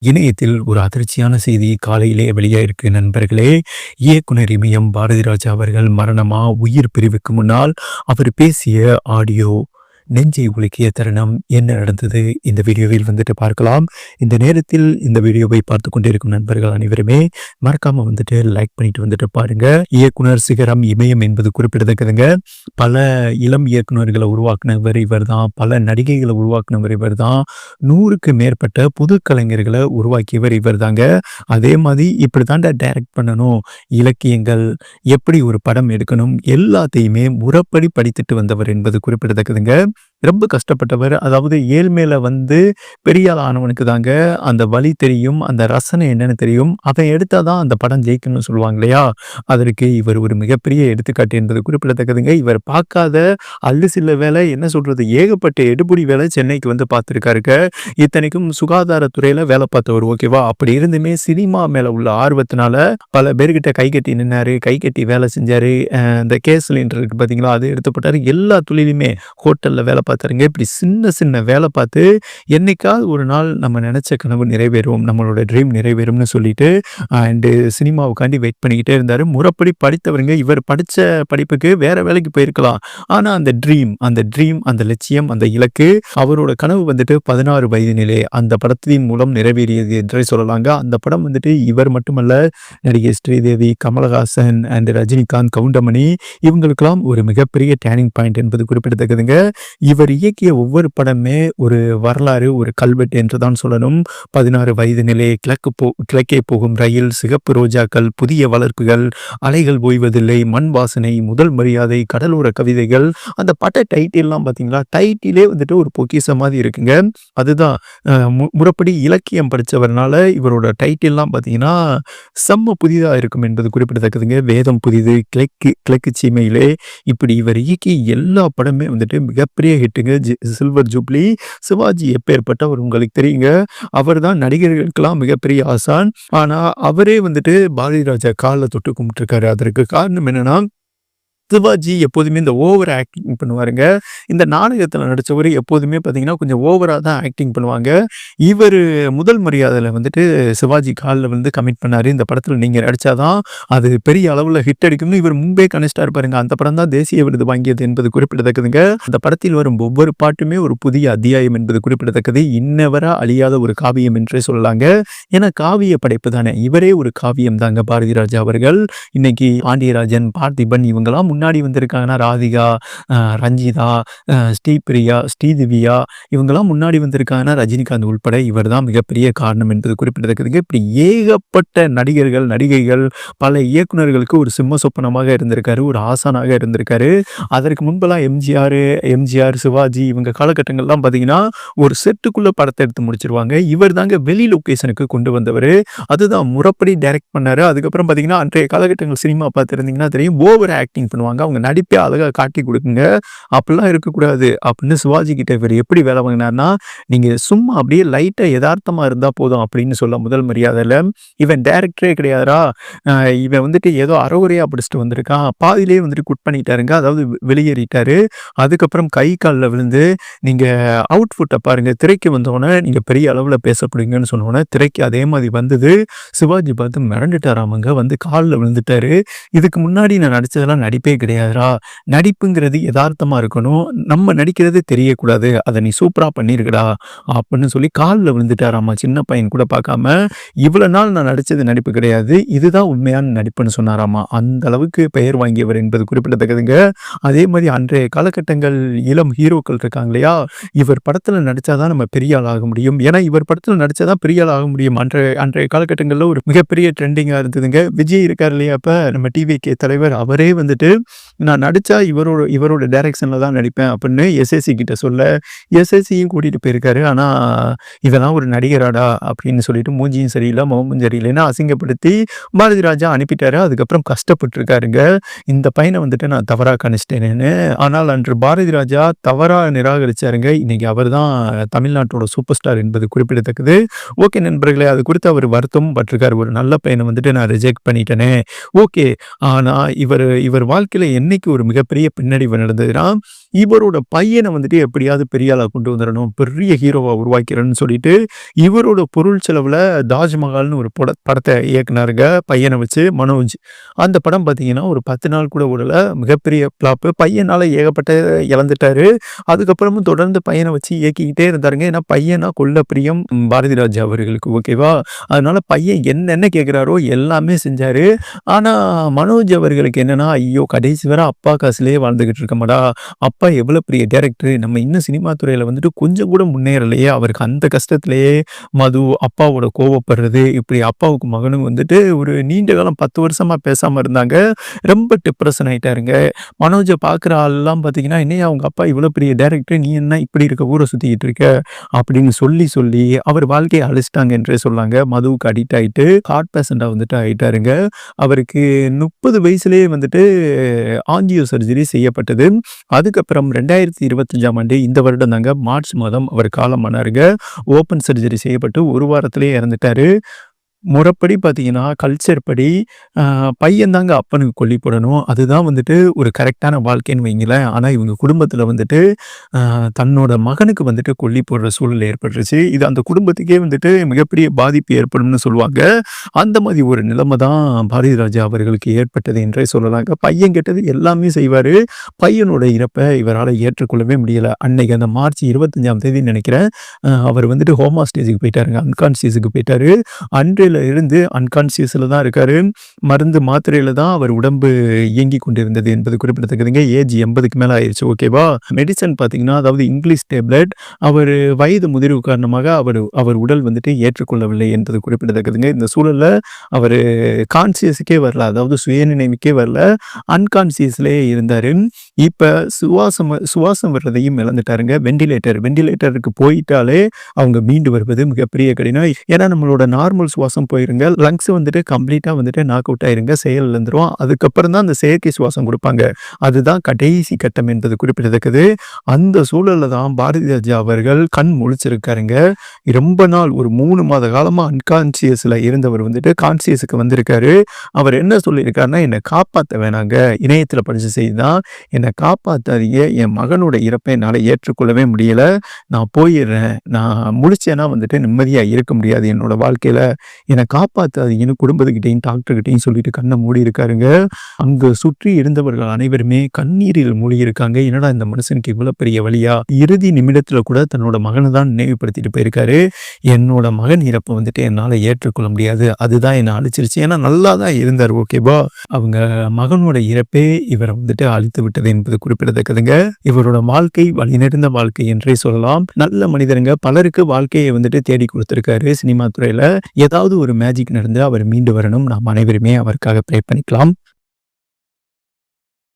இணையத்தில் ஒரு அதிர்ச்சியான செய்தி காலையிலே வெளியாயிருக்கு நண்பர்களே. இயக்குனர் இமயம் பாரதிராஜா அவர்கள் மரணமா? உயிர் பிரிவுக்கு முன்னால் அவர் பேசிய ஆடியோ. நெஞ்சை உலுக்கிய தருணம். என்ன நடந்தது? இந்த வீடியோவில் வந்துட்டு பார்க்கலாம். இந்த நேரத்தில் இந்த வீடியோவை பார்த்துக் கொண்டிருக்கும் நண்பர்கள் அனைவருமே மறக்காம வந்துட்டு லைக் பண்ணிட்டு வந்துட்டு பாருங்க. இயக்குனர் சிகரம் இமயம் என்பது குறிப்பிடத்தக்கதுங்க. பல இளம் இயக்குனர்களை உருவாக்குனவர் இவர்தான். பல நடிகைகளை உருவாக்குனவர் இவர்தான். 100க்கு மேற்பட்ட புது கலைஞர்களை உருவாக்கியவர் இவர்தாங்க. அதே மாதிரி இப்படி தாண்டா டைரக்ட் பண்ணணும், இலக்கியங்கள் எப்படி ஒரு படம் எடுக்கணும் எல்லாத்தையுமே முறைப்படி படித்துட்டு வந்தவர் என்பது குறிப்பிடத்தக்கதுங்க. ரொம்ப கஷ்டப்பட்டவர். அதாவது ஏழ்மையில வந்து பெரிய ஆள் ஆனவனுக்கு தாங்க அந்த வழி தெரியும், அந்த ரசனை என்னன்னு தெரியும். அதை எடுத்தாதான் அந்த படம் ஜெயிக்கணும்னு சொல்லுவாங்க இல்லையா? அதற்கு இவர் ஒரு மிகப்பெரிய எடுத்துக்காட்டு என்பது குறிப்பிடத்தக்கதுங்க. இவர் பார்க்காத அல்லு சில வேலை, என்ன சொல்றது, ஏகப்பட்ட எடுபிடி வேலை சென்னைக்கு வந்து பார்த்துருக்காருங்க. இத்தனைக்கும் சுகாதாரத்துறையில வேலை பார்த்தவர். ஓகேவா? அப்படி இருந்துமே சினிமா மேல உள்ள ஆர்வத்தினால பல பேர்கிட்ட கை கட்டி நின்னாரு, கை கட்டி வேலை செஞ்சாரு. இந்த கேஸ் சிலிண்டர் இருக்கு பாத்தீங்களா, அது எடுத்து போட்டாரு. எல்லா தொழிலுமே ஹோட்டல்ல வேலை பார்த்தாருங்க. இப்படி சின்ன சின்ன வேலை பார்த்து என்னைக்காவது ஒரு நாள் நம்ம நினைச்ச கனவு நிறைவேறும், நம்மளோட ட்ரீம் நிறைவேறும்னு சொல்லிட்டு அண்டு சினிமாவுக்காண்டி வெயிட் பண்ணிக்கிட்டே இருந்தாரு. முறைப்படி படித்தவருங்க. இவர் படிச்ச படிப்புக்கு வேற வேலைக்கு போயிருக்கலாம். ஆனா அந்த ட்ரீம் அந்த லட்சியம், அந்த இலக்கு, அவரோட கனவு வந்துட்டு 16 வயதினிலே அந்த படத்தின் மூலம் நிறைவேறியது என்றே சொல்லலாங்க. அந்த படம் வந்துட்டு இவர் மட்டுமல்ல, நடிகை ஸ்ரீதேவி, கமலஹாசன் அண்ட் ரஜினிகாந்த், கவுண்டமணி இவங்களுக்கெல்லாம் ஒரு மிகப்பெரிய டேர்னிங் பாயிண்ட் என்பது குறிப்பிடத்தக்கதுங்க. இவர் இயக்கிய ஒவ்வொரு படமே ஒரு வரலாறு, ஒரு கல்வெட்டு என்றுதான் சொல்லணும். 16 வயதினிலே கிழக்கே போகும் ரயில், சிகப்பு ரோஜாக்கள், புதிய வளர்ப்புகள், அலைகள் ஓய்வதில்லை, மண் வாசனை, முதல் மரியாதை, கடலோர கவிதைகள். அந்த பட டைட்டில்லாம் பார்த்தீங்களா, டைட்டிலே வந்துட்டு ஒரு பொக்கிஷம் மாதிரி இருக்குங்க. அதுதான் முறைப்படி இலக்கியம் படித்தவர்னால இவரோட டைட்டில்லாம் பார்த்தீங்கன்னா செம்ம புதிதாக இருக்கும் என்பது குறிப்பிடத்தக்கதுங்க. வேதம் புதிது, கிழக்கு சீமையிலே, இப்படி இவர் இயக்கி எல்லா படமே வந்துட்டு மிகப்பெரிய ஹிட்டுங்க. Silver jubilee. சிவாஜி எப்பேற்பட்டவர் உங்களுக்கு தெரியுங்க. அவர் தான் நடிகர்களுக்கெல்லாம் மிகப்பெரிய ஆசான். ஆனா அவரே வந்துட்டு பாரதி ராஜா காலில் தொட்டு கும்பிட்டுருக்காரு. அதற்கு காரணம் என்னன்னா, சிவாஜி எப்போதுமே இந்த ஓவர் ஆக்டிங் பண்ணுவாருங்க. இந்த நாடகத்தில் நடித்தவர் எப்போதுமே பார்த்தீங்கன்னா கொஞ்சம் ஓவராக தான் ஆக்டிங் பண்ணுவாங்க. இவர் முதல் மரியாதையில் வந்துட்டு சிவாஜி காலில் வந்து கமிட் பண்ணார். இந்த படத்தில் நீங்கள் நடித்தாதான் அது பெரிய அளவில் ஹிட் அடிக்கும்னு இவர் முன்பே கணிச்சிட்டா இருப்பாருங்க. அந்த படம் தான் தேசிய விருது வாங்கியது என்பது குறிப்பிடத்தக்கதுங்க. அந்த படத்தில் வரும் ஒவ்வொரு பாட்டுமே ஒரு புதிய அத்தியாயம் என்பது குறிப்பிடத்தக்கது. இன்னவர அழியாத ஒரு காவியம் என்றே சொல்லலாங்க. ஏன்னா காவிய படைப்பு தானே, இவரே ஒரு காவியம் தாங்க பாரதி ராஜா அவர்கள். இன்னைக்கு பாண்டியராஜன், பார்த்திபன் இவங்கெல்லாம் முன்னாடி வந்திருக்காங்கன்னா, ராதிகா, ரஞ்சிதா, ஸ்ரீபிரியா, ஸ்ரீதிவ்யா இவங்கெல்லாம் முன்னாடி வந்திருக்காங்கன்னா ரஜினிகாந்த் உள்பட இவர் தான் மிகப்பெரிய காரணம் என்பது குறிப்பிடத்தக்கதுங்க. இப்படி ஏகப்பட்ட நடிகர்கள், நடிகைகள், பல இயக்குநர்களுக்கு ஒரு சிம்ம சொப்பனமாக இருந்திருக்காரு, ஒரு ஆசானாக இருந்திருக்காரு. அதற்கு முன்பெல்லாம் எம்ஜிஆர், சிவாஜி இவங்க காலகட்டங்கள்லாம் பார்த்தீங்கன்னா ஒரு செட்டுக்குள்ள படத்தை எடுத்து முடிச்சிருவாங்க. இவர் தாங்க வெளி லொக்கேஷனுக்கு கொண்டு வந்தவர். அதுதான் முறைப்படி டைரக்ட் பண்ணாரு. அதுக்கப்புறம் பார்த்தீங்கன்னா அன்றைய காலகட்டங்கள் சினிமா பார்த்துருந்தீங்கன்னா தெரியும், ஓவர் ஆக்டிங் பண்ணுவாங்க. அவங்க நடிப்பே அழகாக காட்டி கொடுக்குங்க. அப்படிலாம் இருக்கக்கூடாது அப்படின்னு சிவாஜி கிட்ட இவர் எப்படி வேலை வாங்கினார்னா, நீங்கள் சும்மா அப்படியே லைட்டாக யதார்த்தமாக இருந்தால் போதும் அப்படின்னு சொல்ல முதல் மரியாதையில், இவன் டைரக்டரே கிடையாதுரா, இவன் வந்துட்டு ஏதோ அறகுறையாக படிச்சுட்டு வந்திருக்கான், பாதியிலே வந்துட்டு குட் பண்ணிட்டாருங்க. அதாவது வெளியேறிட்டாரு. அதுக்கப்புறம் கை காலில் விழுந்து, நீங்கள் அவுட்ஃபுட்டை பாருங்கள், திரைக்கு வந்தோடனே நீங்கள் பெரிய அளவில் பேசப்படுவீங்கன்னு சொன்னோன்னே திரைக்கு அதே மாதிரி வந்தது. சிவாஜி பார்த்து மிரண்டுட்டாராமங்க, வந்து காலில் விழுந்துட்டாரு. இதுக்கு முன்னாடி நான் நடித்ததெல்லாம் நடிப்பே கிடையாதுரா, நடிப்புங்கிறது யதார்த்தமா இருக்கணும், நம்ம நடிக்கிறது தெரியக்கூடாது, அதை நீ சூப்பரா பண்ணிருக்கடா அப்படின்னு சொல்லி காலில் விழுந்துட்டாராமா. சின்ன பையன் கூட பார்க்காம, இவ்வளவு நாள் நான் நடிச்சது நடிப்பு கிடையாது, இதுதான் உண்மையான நடிப்புன்னு சொன்னாராமா. அந்த அளவுக்கு பெயர் வாங்கியவர் என்பது குறிப்பிடத்தக்கதுங்க. அதே மாதிரி அன்றைய காலகட்டங்கள் இளம் ஹீரோக்கள் இருக்காங்க இல்லையா, இவர் படத்துல நடிச்சாதான் நம்ம பெரிய ஆள் ஆக முடியும், ஏன்னா இவர் படத்துல நடிச்சாதான் பெரிய ஆள் ஆக முடியும். அன்றைய காலகட்டங்கள்ல ஒரு மிகப்பெரிய ட்ரெண்டிங்கா இருந்ததுங்க. விஜய் இருக்கார் இல்லையா, அப்ப நம்ம டிவிகே தலைவர், அவரே வந்துட்டு நான் நடித்தா இவரோட டைரக்ஷனில் தான் நடிப்பேன் அப்படின்னு எஸ்எஸ்சி கிட்ட சொல்ல, எஸ்எஸ்சியும் கூட்டிகிட்டு போயிருக்காரு. ஆனால் இதெல்லாம் ஒரு நடிகராடா அப்படின்னு சொல்லிட்டு மூஞ்சியும் சரியில்லை, முகமும் சரியில்லைன்னா அசிங்கப்படுத்தி பாரதி ராஜா அனுப்பிட்டாரு. அதுக்கப்புறம் கஷ்டப்பட்டுருக்காருங்க, இந்த பையனை வந்துட்டு நான் தவறாக கணிச்சிட்டேன்னு. ஆனால் அன்று பாரதி ராஜா தவறாக நிராகரிச்சாருங்க. இன்னைக்கு அவர் தான் தமிழ்நாட்டோட சூப்பர் ஸ்டார் என்பது குறிப்பிடத்தக்கது. ஓகே நண்பர்களே, அது குறித்து அவர் வருத்தமும் பட்டிருக்காரு. ஒரு நல்ல பையனை வந்துட்டு நான் ரிஜெக்ட் பண்ணிட்டேனே. ஓகே, ஆனால் இவர் வாழ்க்கை வாழ்க்கையில என்னைக்கு ஒரு மிகப்பெரிய பின்னடைவு நடந்ததுன்னா, இவரோட பையன வந்துட்டு எப்படியாவது பெரிய ஆளா கொண்டு வந்துரணும். பெரிய ஹீரோவா உருவாக்கிறேன்னு சொல்லிட்டு, இவரோட பொருள் செலவுல தாஜ்மஹால்னு ஒரு படத்த இயக்குனாருங்க. பையன வச்சு மனோஜ். அந்த படம் பார்த்தீங்கன்னா, ஒரு 10 நாள் கூட ஓடல. மிகப்பெரிய ஃப்ளாப்பு. பையனால ஏகப்பட்ட இழந்துட்டாரு. அதுக்கப்புறமும் தொடர்ந்து பையன வச்சு இயக்கிக்கிட்டே இருந்தாருங்க. ஏன்னா பையனா கொள்ள பிரியம் பாரதிராஜா அவர்களுக்கு. ஓகேவா? அதனால பையன் என்னென்ன கேட்கிறாரோ எல்லாமே செஞ்சாரு. ஆனா மனோஜ் அவர்களுக்கு என்னன்னா, ஐயோ! கடைசி வரை அப்பா காசுலயே வாழ்ந்துகிட்டு இருக்கோமடா! அப்பா எவ்வளோ பெரிய டைரக்டர். நம்ம இன்னும் சினிமா துறையில வந்துட்டு கொஞ்சம் கூட முன்னேறலையே! அவருக்கு அந்த கஷ்டத்திலேயே மது, அப்பாவோட கோவப்படுறது, இப்படி அப்பாவுக்கும் மகனும் வந்துட்டு ஒரு நீண்ட காலம் 10 வருஷமா பேசாம இருந்தாங்க. ரொம்ப டிப்ரஷன் ஆயிட்டாருங்க. மனோஜ பார்க்குற ஆள்லாம் பார்த்தீங்கன்னா, "என்னய்யா உங்க அப்பா இவ்வளோ பெரிய டைரக்டர், நீ என்ன இப்படி இருக்க? ஊர சுத்திக்கிட்டு இருக்க?" அப்படின்னு சொல்லி, சொல்லி அவர் வாழ்க்கைய அழிச்சுட்டாங்க என்றே சொல்லாங்க. மதுவுக்கு அடிக்ட் ஆயிட்டு, ஹார்ட் பேஷண்டா வந்துட்டு ஆயிட்டாருங்க. அவருக்கு 30 வயசுலயே வந்துட்டு ஆஞ்சியோ சர்ஜரி செய்யப்பட்டது. அதுக்கப்புறம் 2025ஆம் ஆண்டு இந்த வருடம் தாங்க மார்ச் மாதம் அவர் காலமானாருங்க. ஓப்பன் சர்ஜரி செய்யப்பட்டு 1 வாரத்திலேயே இறந்துட்டாரு. முறைப்படி பார்த்தீங்கன்னா, கல்ச்சர் படி அ பையன் தாங்க அப்பனுக்கு கொல்லி போடணும். அதுதான் வந்துட்டு ஒரு கரெக்ட்டான வாழ்க்கைன்னு வைங்களேன். ஆனா இவங்க குடும்பத்தில வந்துட்டு அ தன்னோட மகனுக்கு வந்துட்டு கொல்லி போடுற சூழல் ஏற்பட்டுருச்சு. இது அந்த குடும்பத்துக்கே வந்துட்டு மிகப்பெரிய பாதிப்பு ஏற்படும்னு சொல்லுவாங்க. அந்த மாரி ஒரு நிலைமை தான் பாரதிராஜா அவர்களுக்கு ஏற்பட்டது என்றே சொல்லலாங்க. பையன் கெட்டது எல்லாமே செய்வாரு. பையனோட இறப்ப இவரால ஏற்றுக்கொள்ளவே முடியல. அன்னைக்கு அந்த மார்ச் 25ஆம் தேதின்னு நெனைக்கிறேன். அவர் வந்துட்டு கோமா ஸ்டேஜ்க்கு போயிட்டாருங்க. அன்கான்ஷியஸ்க்கு போயிட்டாரு. அன்றையில இருந்து அன்கான்ஷியஸ்ல தான் இருக்காரு. மருந்து, மாத்திரையில தான் அவர் உடம்பு இயங்கிக் கொண்டிருந்தது என்பது குறிப்பிடத்தக்கதுங்க. ஏஜ் 80க்கு மேல ஆயிருச்சு. ஓகேவா? மெடிசின் பார்த்தீங்கன்னா, அதாவது இங்கிலீஷ் டேப்லெட் அவரு வயது முதிர்வு காரணமாக அவர் உடல் வந்துட்டு ஏற்றுக்கொள்ளவில்லை என்பது குறிப்பிடத்தக்கதுங்க. இந்த சூழல்ல அவரு கான்ஷியஸ்க்கே வரல. அதாவது சுயநினைவுக்கே வரல. அன்கான்ஷியஸ்லயே இருந்தாரு. இப்ப சுவாசம் விடுறதையும் இழந்துட்டாருங்க. வென்டிலேட்டருக்கு போயிட்டாலே அவங்க மீண்டு வருவது மிகப்பெரிய கடினம். ஏன்னா நம்மளோட நார்மல் சுவாசம் போயிருங்க. லங்ஸ் வந்துட்டு கம்ப்ளீட்டா வந்துட்டு நாக் அவுட் ஆயிருங்க. செயல் இழந்துரும். அதுக்கப்புறம் தான் அந்த செயற்கை சுவாசம் குடுப்பாங்க. அதுதான் கடைசி கட்டம் என்பது குறிப்பிடத்தக்கது. அந்த சூழல்ல தான் பாரதிராஜா அவர்கள் கண் முழிச்சிருக்காருங்க. ரொம்ப நாள் ஒரு 3 மாத காலமா அன்கான்ஷியஸ்ல இருந்தவர் வந்துட்டு கான்ஷியஸ்க்கு வந்திருக்காரு. அவர் என்ன சொல்லியிருக்காருன்னா, "என்ன காப்பாத்த வேணாங்க." இணையத்தில படிச்ச செய்தி தான். "என்ன காப்பாத்தாதீங்க. என் மகனோட இறப்பை என்னால ஏற்றுக்கொள்ளவே முடியல. நான் போயிர்றேன். நான் முழிச்சேன்னா வந்துட்டு நிம்மதியா இருக்க முடியாது என்னோட வாழ்க்கையில. என்ன காப்பாத்தாதீங்கன்னு" குடும்பத்துக்கிட்டயும், டாக்டர்கிட்டயும் சொல்லிட்டு கண்ண மூடி இருக்காருங்க. அங்க சுற்றி இருந்தவர்கள் அனைவருமே கண்ணீரில் மூழ்கியிருக்காங்க. என்னடா இந்த மனுஷனுக்கு இவ்வளோ பெரிய வலியா? இறுதி நிமிடத்தில கூட தன்னோட மகன தான் நினைவுபடுத்திட்டு போயிருக்காரு. என்னோட மகன் இறப்ப வந்துட்டு என்னால ஏற்றுக்கொள்ள முடியாது. அதுதான் என்ன அழிச்சிருச்சு. ஏன்னா நல்லா தான் இருந்தாரு. ஓகேவா? அவங்க மகனோட இறப்பே இவர வந்துட்டு அழித்து விட்டது என்பது குறிப்பிடத்தக்கதுங்க. இவரோட வாழ்க்கை வழிநெடுந்த வாழ்க்கை என்றே சொல்லலாம். நல்ல மனிதருங்க. பலருக்கு வாழ்க்கையை வந்துட்டு தேடி கொடுத்திருக்காரு சினிமா துறையில. ஏதாவது ஒரு மேஜிக் நடந்து அவர் மீண்டு வரணும். நாம் அனைவருமே அவருக்காக ப்ரே பண்ணிக்கலாம்.